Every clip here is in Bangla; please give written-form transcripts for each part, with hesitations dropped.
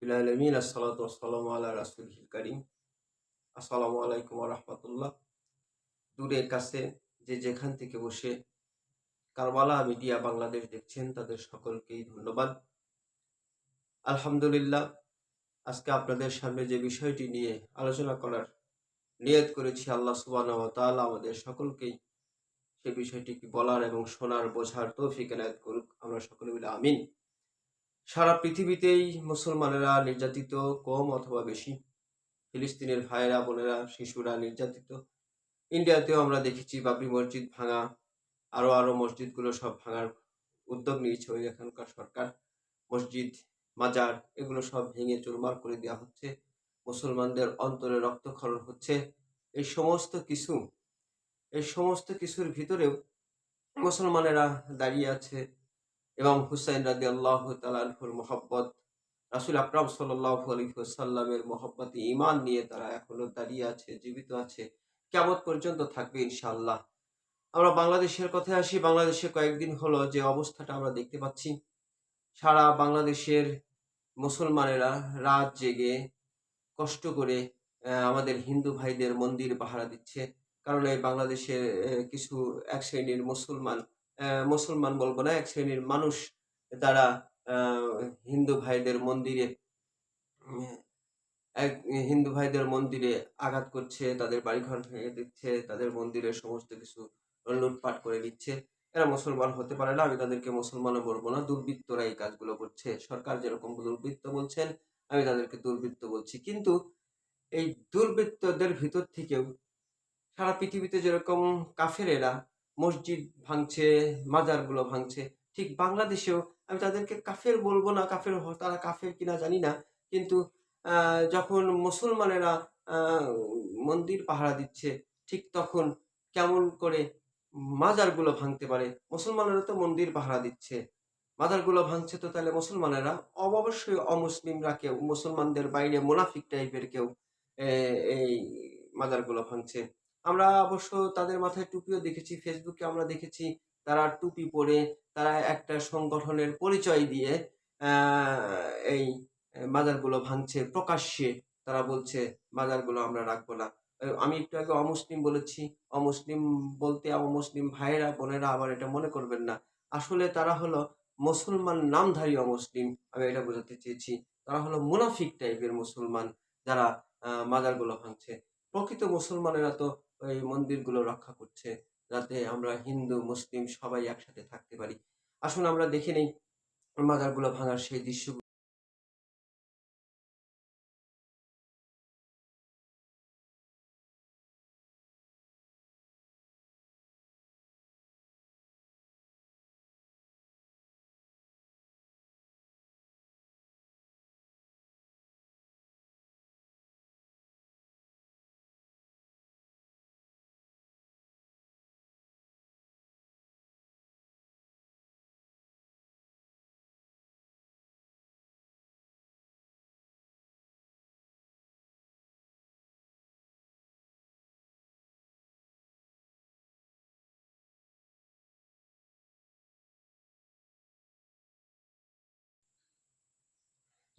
আলমিন আসসালাতু ওয়াসসালামু আলা রাসূলিল কারীম। আসসালামু আলাইকুম ওয়া রাহমাতুল্লাহ। দূরের কাছে যে যেখান থেকে বসে কারবালা মিডিয়া বাংলাদেশ দেখছেন তাদের সকলকেই ধন্যবাদ। আলহামদুলিল্লাহ, আজকে আপনাদের সামনে যে বিষয়টি নিয়ে আলোচনা করার নিয়ত করেছি, আল্লাহ সুবহানাহু ওয়া তাআলা আমাদের সকলকেই সে বিষয়টিকে বলার এবং শোনার বোঝার তৌফিক এনায়েত করুক। আমরা সকলে মিলে আমিন। সারা পৃথিবীতেই মুসলমানেরা নির্যাতিত কম অথবা বেশি। ফিলিস্তিনের ভাইয়েরা, বোনেরা, শিশুরা নির্যাতিত। ইন্ডিয়াতেও আমরা দেখেছি বাবরি মসজিদ ভাঙা, আরো মসজিদগুলো সব ভাঙার উদ্যোগ নিয়েছে ওই এখানকার সরকার। মসজিদ, মাজার এগুলো সব ভেঙে চুরমার করে দেওয়া হচ্ছে। মুসলমানদের অন্তরে রক্তক্ষরণ হচ্ছে। এই সমস্ত কিছু এই সমস্ত কিছুর ভিতরেও মুসলমানেরা দাঁড়িয়ে আছে এবং হুসাইন রাদিয়াল্লাহু তাআলা আনহুর মহব্বত, রাসূল আকরাম সাল্লাল্লাহু আলাইহি ওয়াসাল্লামের মহব্বতে ঈমান নিয়ে তারা এখনো দাঁড়িয়ে আছে, জীবিত আছে। কিয়ামত পর্যন্ত থাকবে ইনশাআল্লাহ। আমরা বাংলাদেশের কথায় আসি। বাংলাদেশে কয়েকদিন হলো যে অবস্থাটা আমরা দেখতে পাচ্ছি, সারা বাংলাদেশের মুসলমানেরা রাত জেগে কষ্ট করে আমাদের হিন্দু ভাইদের মন্দির পাহারা দিচ্ছে। কারণ এই বাংলাদেশের কিছু এক শ্রেণীর মুসলমান বলব না, এক শ্রেণীর মানুষ তারা আ হিন্দু ভাইদের মন্দিরে উম এক হিন্দু ভাইদের মন্দিরে আঘাত করছে, তাদের বাড়িঘর ভেঙে দিচ্ছে, তাদের মন্দিরের সমস্ত কিছু লুটপাট করে নিচ্ছে। এরা মুসলমান হতে পারে না। আমি তাদেরকে মুসলমানও বলব না। দুর্বৃত্তরা এই কাজগুলো করছে। সরকার যেরকম দুর্বৃত্ত বলছেন, আমি তাদেরকে দুর্বৃত্ত বলছি। কিন্তু এই দুর্বৃত্তদের ভিতর থেকেও সারা পৃথিবীতে যেরকম কাফেরেরা মসজিদ ভাঙছে, মাজারগুলো ভাঙছে, ঠিক বাংলাদেশেও আমি তাদেরকে কাফের বলব না, তারা কাফের কিনা জানি না। কিন্তু আ যখন মুসলমানেরা আ মন্দির পাহারা দিচ্ছে, ঠিক তখন কেমন করে মাজারগুলো ভাঙতে পারে? মুসলমানেরা তো মন্দির পাহারা দিচ্ছে। মাজারগুলো ভাঙছে, তো তাহলে মুসলমানেরা অবশ্যই অমুসলিমরা কেউ, মুসলমানদের বাইরে মুনাফিক টাইপের কেউ এই মাজারগুলো ভাঙছে। আমরা অবশ্য তাদের মাথায় টুপিও দেখেছি। ফেসবুকে আমরা দেখেছি তারা টুপি পরে, তারা একটা সংগঠনের পরিচয় দিয়ে আ এই মাজারগুলো ভাঙছে প্রকাশ্যে। তারা বলছে মাজারগুলো আমরা রাখবো না। আমি একটু আগে অমুসলিম বলেছি। অমুসলিম বলতে অমুসলিম ভাইয়েরা, বোনেরা আবার এটা মনে করবেন না। আসলে তারা হলো মুসলমান নামধারী অমুসলিম। আমি এটা বোঝাতে চেয়েছি। তারা হলো মুনাফিক টাইপের মুসলমান, যারা মাজারগুলো ভাঙছে। প্রকৃত মুসলমানেরা তো এই মন্দিরগুলো রক্ষা করছে, যাতে আমরা হিন্দু, মুসলিম সবাই একসাথে থাকতে পারি। আসুন আমরা দেখে নেই মাজারগুলো ভাঙার সেই দৃশ্যগুলো।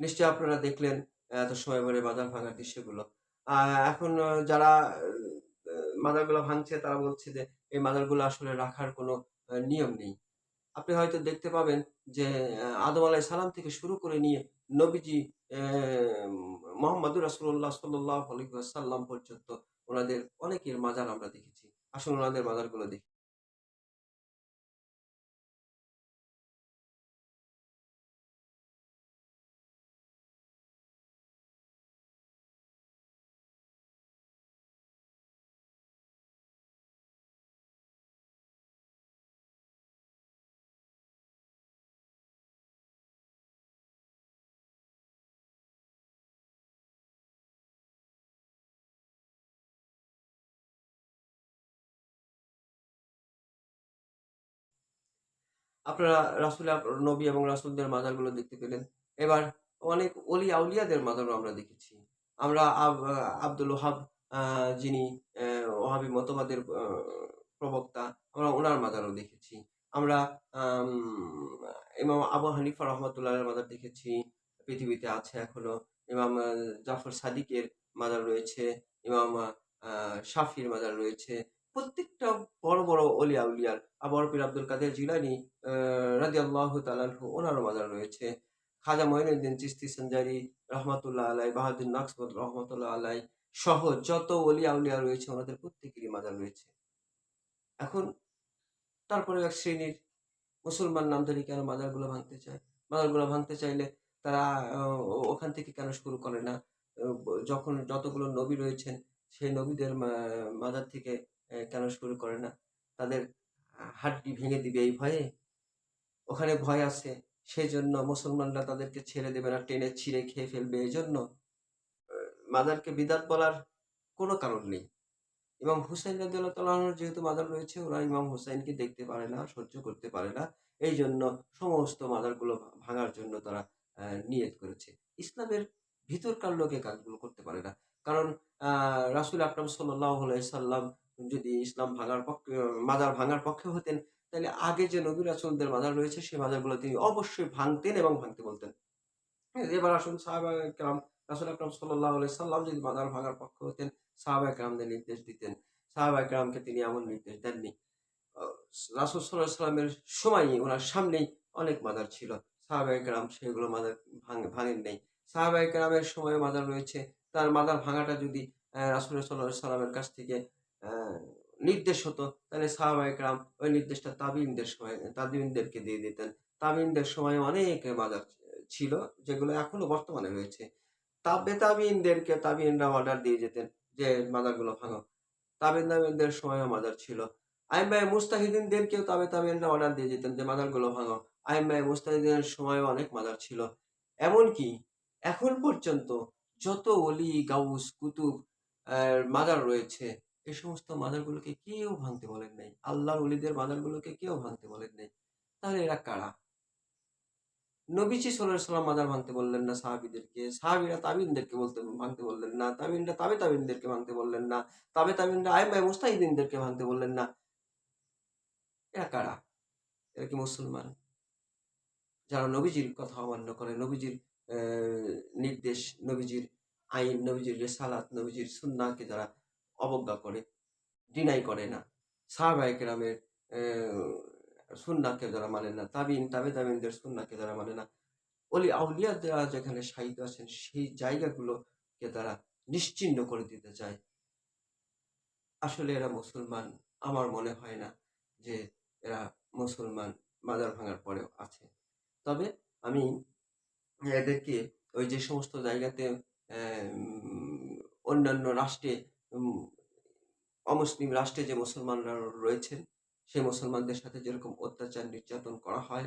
নিশ্চয়ই আপনারা দেখলেন এত সময় ধরে মাজার ভাঙার দৃশ্যগুলো। আ এখন যারা আ মাজারগুলো ভাঙছে তারা বলছে যে এই মাজারগুলো আসলে রাখার কোনো নিয়ম নেই। আপনি হয়তো দেখতে পাবেন যে আদম আলাইহিস সালাম থেকে শুরু করে নিয়ে নবীজি অ্যা মুহাম্মদুর রাসূলুল্লাহ সাল্লাল্লাহু আলাইহি ওয়াসাল্লাম পর্যন্ত উনাদের অনেকের মাজার আমরা দেখেছি। আসুন উনাদের মাজারগুলো দেখি। আপনারা নবী এবং রাসূলদের মাজারগুলো দেখতে পেলেন। এবার অনেক অলি আউলিয়াদের মাজারও আমরা দেখেছি। আমরা আব্দুল ওহাব, আ যিনি ওহাবী মতবাদের প্রবক্তা, আমরা উনার মাজারও দেখেছি। আমরা আম ইমাম আবু হানিফা রহমাতুল্লাহ আলাইহির মাজার দেখেছি। পৃথিবীতে আছে এখনো। ইমাম জাফর সাদিকের মাজার রয়েছে, ইমাম শাফির মাজার রয়েছে। প্রত্যেকটা বড়, বড় অলিয়া উলিয়ার আবার পীর আব্দুল কাদের জিলানী রাদিয়াল্লাহু তাআলা আনহু উনারও মাজার রয়েছে। খাজা মঈনুদ্দিন চিশতি সঞ্জারি রহমাতুল্লাহ আলাইহ, বাহাউদ্দিন নকশবন্দ রহমাতুল্লাহ আলাইহ সহ যত অলিয়া উলিয়া রয়েছে ওনাদের প্রত্যেকেরই মাজার রয়েছে। এখন তারপরেও এক শ্রেণীর মুসলমান নামধারী কেন মাজারগুলো ভাঙতে চায়? মাজারগুলো ভাঙতে চাইলে তারা আ ওখান থেকে কেন শুরু করে না? যখন যতগুলো নবী রয়েছেন, সেই নবীদের মাজার থেকে কেন শুরু করে না? তাদের হাড্ডি ভেঙে দিবে এই ভয়ে? ওখানে ভয় আছে, সেজন্য মুসলমানরা তাদেরকে ছেড়ে দেবে না, টেনে ছিঁড়ে খেয়ে ফেলবে এজন্য? মাজারকে বিদআত বলার কোন কারণ নেই। ইমাম হুসাইন রাদিয়াল্লাহু তাআলা আনহুর যেহেতু মাজার রয়েছে, ওরা ইমাম হুসাইনকে দেখতে পারে না, সহ্য করতে পারে না। এইজন্য সমস্ত মাজারগুলো ভাঙার জন্য তারা নিয়ত করেছে। ইসলামের ভিতরকার লোক এই কাজগুলো করতে পারে না। কারণ আ রাসূল আকরাম সাল্লাল্লাহু আলাইহি সাল্লাম যদি ইসলাম ভাঙার পক্ষে মাজার ভাঙার পক্ষে হতেন, তাহলে আগে যে নবী রাসূলদের মাজার রয়েছে, সেই মাজারগুলো তিনি অবশ্যই ভাঙতেন এবং ভাঙতে বলতেন। হ্যাঁ, এবার আসুন সাহাবায়ে কেরাম রাসূল আকরাম সাল্লাল্লাহু আলাইহি সাল্লাম যদি মাজার ভাঙার পক্ষে হতেন, সাহাবায়ে কেরামদের নির্দেশ দিতেন। সাহাবায়ে কেরামকে তিনি এমন নির্দেশ দেননি। আ রাসূল সাল্লাল্লাহু আলাইহি সাল্লামের সময়ই উনার সামনেই অনেক মাজার ছিল। সাহাবায়ে কেরাম সেগুলো মাজার ভাঙেন নাই। সাহাবায়ে কেরামের সময়ে মাজার রয়েছে। তার মাজার ভাঙাটা যদি রাসূল সাল্লাল্লাহু আলাইহি সাল্লামের কাছ থেকে অ্যা নির্দেশ হতো, তাহলে সাহাবায়ে কেরাম ওই নির্দেশটা তাবিঈনদেরকে দিয়ে দিতেন। তাবিঈনদের সময়ে অনেক মাজার ছিল, যেগুলো এখনো বর্তমানে রয়েছে। তাবিঈনদেরকে তাবিঈনরা অর্ডার দিয়ে যেতেন যে, "মাজারগুলো ভাঙো।" তাবিঈনদের সময়ও মাজার ছিল। আইম্মায়ে মুজতাহিদিনদেরকেও তাবিঈনরা অর্ডার দিয়ে যেতেন যে, "মাজারগুলো ভাঙো।" আইম্মায়ে মুজতাহিদিনের সময়ও অনেক মাজার ছিল। এমনকি এখন পর্যন্ত যত ওলি, গাউস, কুতুব মাজার রয়েছে, এ সমস্ত মাজারগুলোকে কেউ ভাঙতে বলেন নাই। আল্লাহর ওলিদের মাজারগুলোকে কেউ ভাঙতে বলেন নাই। তাহলে এরা কারা? নবীজি সাল্লাল্লাহু আলাইহি ওয়াসাল্লাম মাজার ভাঙতে বললেন না সাহাবীদেরকে। সাহাবীরা তাবিঈনদেরকে ভাঙতে বললেন না। তাবিঈনরা তাবিঈনদেরকে ভাঙতে বললেন না। তাবিঈনরা আইম্মায়ে মুজতাহিদিনদেরকে ভাঙতে বললেন না। এরা কারা? এরা কি মুসলমান? যারা নবীজির কথা অমান্য করে, নবীজির অ্যা নির্দেশ, নবীজির আইন, নবীজির রিসালাত, নবীজির সুন্নাহকে যারা অবজ্ঞা করে, ডিনাই করে না। সাহাবায়ে কেরামের সুন্নাহকে যারা মানে না, তাবিঈনদের সুন্নাহকে যারা মানে না, আউলিয়া যারা যেখানে শায়িত আছেন, সেই জায়গাগুলোকে তারা নিশ্চিহ্ন করে দিতে চায়। আসলে এরা মুসলমান আমার মনে হয় না যে এরা মুসলমান মাজার ভাঙার পরেও আছে। তবে আমি এদেরকে ওই যে সমস্ত জায়গাতে অন্যান্য রাষ্ট্রে উম অমুসলিম রাষ্ট্রে যে মুসলমানরা রয়েছেন, সেই মুসলমানদের সাথে যেরকম অত্যাচার নির্যাতন করা হয়,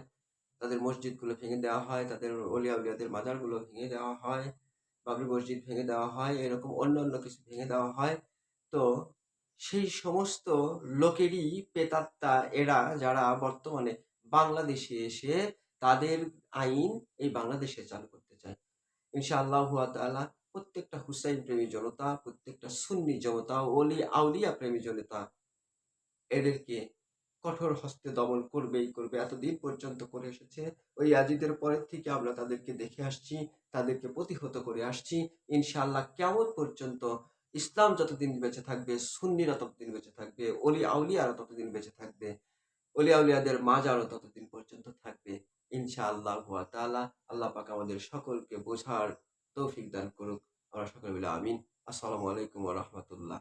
তাদের মসজিদগুলো ভেঙে দেওয়া হয়, তাদের আউলিয়াদের মাজারগুলো ভেঙে দেওয়া হয়, বাবরি মসজিদ ভেঙে দেওয়া হয়, এরকম অন্যান্য কিছু ভেঙে দেওয়া হয়। তো সেই সমস্ত লোকেরই প্রেতাত্মা এরা, যারা বর্তমানে বাংলাদেশে এসে তাদের আইন এই বাংলাদেশে চালু করতে চায়। ইনশাআল্লাহু তাআলা প্রত্যেকটা হুসাইন প্রেমী জনতা, প্রত্যেকটা সুন্নি জনতা, আউলিয়া প্রেমী জনতা এদেরকে কঠোর হস্তে দমন করবেই করবে। এতদিন পর্যন্ত করে এসেছে। ওই ইয়াজিদের পরের থেকে আমরা তাদেরকে দেখে আসছি, তাদেরকে প্রতিহত করে আসছি। ইনশাআল্লাহ কিয়ামত পর্যন্ত ইসলাম যতদিন বেঁচে থাকবে, সুন্নিরা ততদিন বেঁচে থাকবে, আউলিয়ারা ততদিন বেঁচে থাকবে, আউলিয়াদের মাজারও ততদিন পর্যন্ত থাকবে। ইনশাআল্লাহু তাআলা। আল্লাহ পাক আমাদের সকলকে বোঝার তৌফিক দান করুক। আমরা সকলে মিলে আমিন। আসসালামু আলাইকুম ওয়া রাহমাতুল্লাহ।